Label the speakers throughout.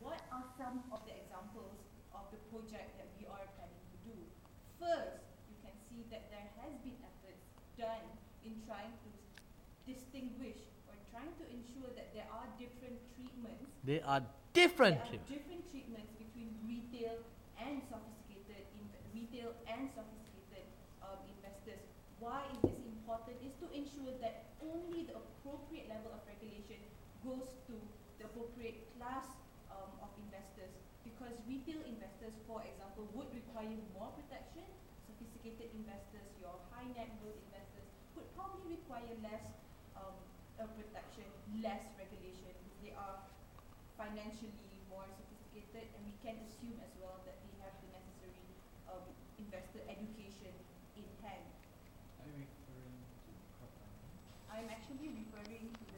Speaker 1: what are some of the examples of the project that we are planning to do? First, you can see that there has been efforts done in trying to distinguish or trying to ensure that there are different treatments.
Speaker 2: There are different
Speaker 1: treatments between retail and sophisticated investors. Why is this important? Is to ensure that only the appropriate level of regulation goes to the appropriate class of investors. Because retail investors, for example, would require more protection. Sophisticated investors, your high net worth investors, would probably require less protection, less regulation, because they are financially more sophisticated, and we can assume as well that they have the necessary investor education in hand.
Speaker 3: Are you referring to crowdfunding?
Speaker 1: I'm actually referring to the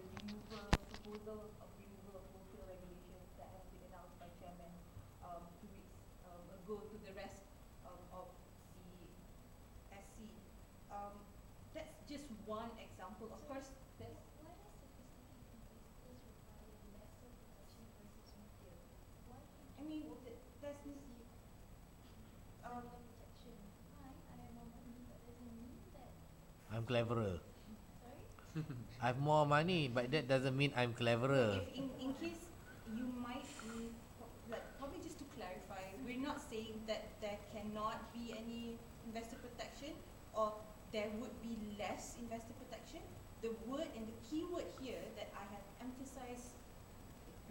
Speaker 1: proposal of removal of wholesale regulations that has been announced by Chairman 2 weeks ago to the rest of the SC. That's just one example. Of course, there's
Speaker 4: Why does sophisticated investors require lesser protection versus retail? Why can't
Speaker 1: I mean,
Speaker 4: both
Speaker 1: that's
Speaker 4: receive similar protection? Fine, I have more money, but doesn't mean that.
Speaker 2: I'm cleverer.
Speaker 4: Sorry?
Speaker 2: I have more money, but that doesn't mean I'm cleverer.
Speaker 1: If in case you might probably just to clarify, we're not saying that there cannot be any investor protection or there would be less investor protection. The word and the key word here that I have emphasized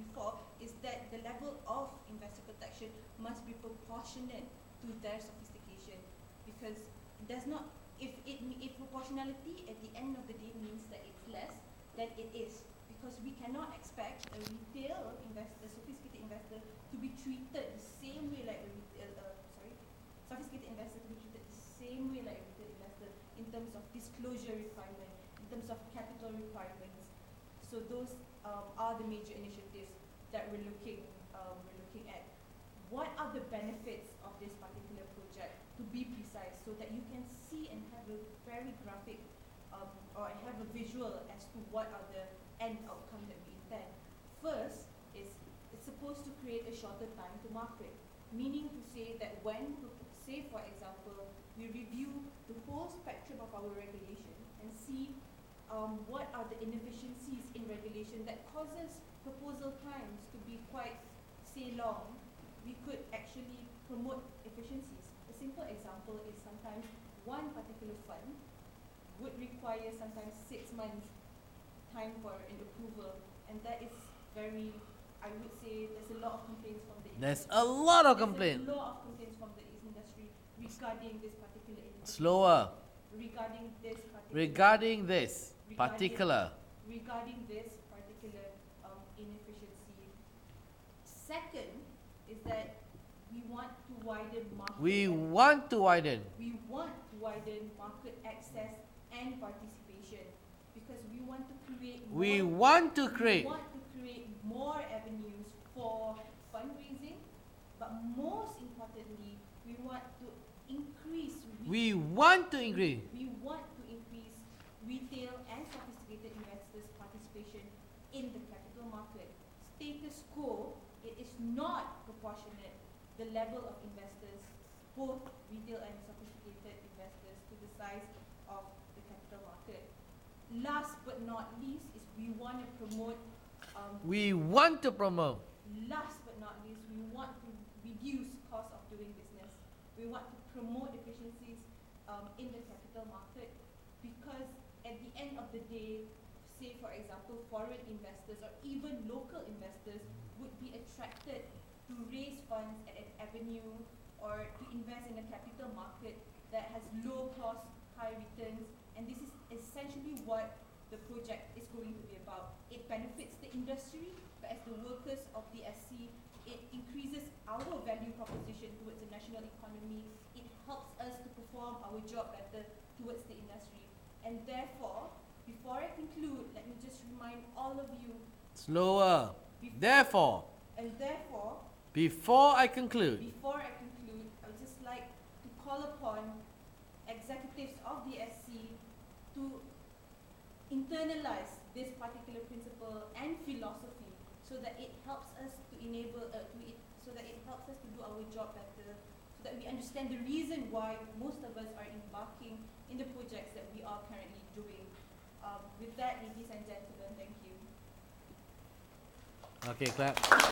Speaker 1: before is that the level of investor protection must be proportionate to their sophistication, because it does not, if proportionality at the end of the day means that it's less, then it is, because we cannot expect a retail investor, sophisticated investor, to be treated the same way like sophisticated investor to be treated the same way like a retail investor in terms of disclosure requirement, in terms of capital requirements. So those are the major initiatives that we're looking at. What are the benefits of this particular project, to be precise, so that you can see and have a very graphic or have a visual as to what are the end outcome that we intend. First is it's supposed to create a shorter time to market, meaning to say that when, say for example, we review the whole spectrum of our regulation and see what are the inefficiencies in regulation that causes proposal times to be quite, say, long, we could actually promote efficiencies. A simple example is sometimes one particular fund would require sometimes 6 months time for an approval, and that is very, I would say, there's a lot of complaints from the industry.
Speaker 2: There's a lot of complaints.
Speaker 1: There's a lot of complaints from the industry regarding this particular inefficiency.
Speaker 2: Slower.
Speaker 1: Regarding this
Speaker 2: particular
Speaker 1: inefficiency. Second is that we want to widen market.
Speaker 2: We want to widen
Speaker 1: market access and participation, because we want to create more avenues for fundraising, but most importantly, we want to increase retail and sophisticated investors' participation in the capital market. Status quo, it is not proportionate, the level of investors, both retail and sophisticated investors, to the size of the capital market. Last but not least is we want to promote reduce cost of doing business. We want to promote efficiencies in the capital market, because at the end of the day, say for example, foreign investors or even local investors would be attracted to raise funds at an avenue or to invest in a capital market that has low cost, high returns, and this is essentially what the project is going to be about. It benefits the industry, but as the workers of the SC, it increases our value proposition towards the national economy. It helps us to perform our job better towards the industry. And therefore, before I conclude, let me just remind all of you.
Speaker 2: Slower. Before I conclude,
Speaker 1: I would just like to call upon executives of the SC to internalize this particular principle and philosophy, so so that it helps us to enable, so that it helps us to do our job better, so that we understand the reason why most of us are embarking in the projects that we are currently doing. With that, ladies and gentlemen, thank you.
Speaker 2: Okay, clap.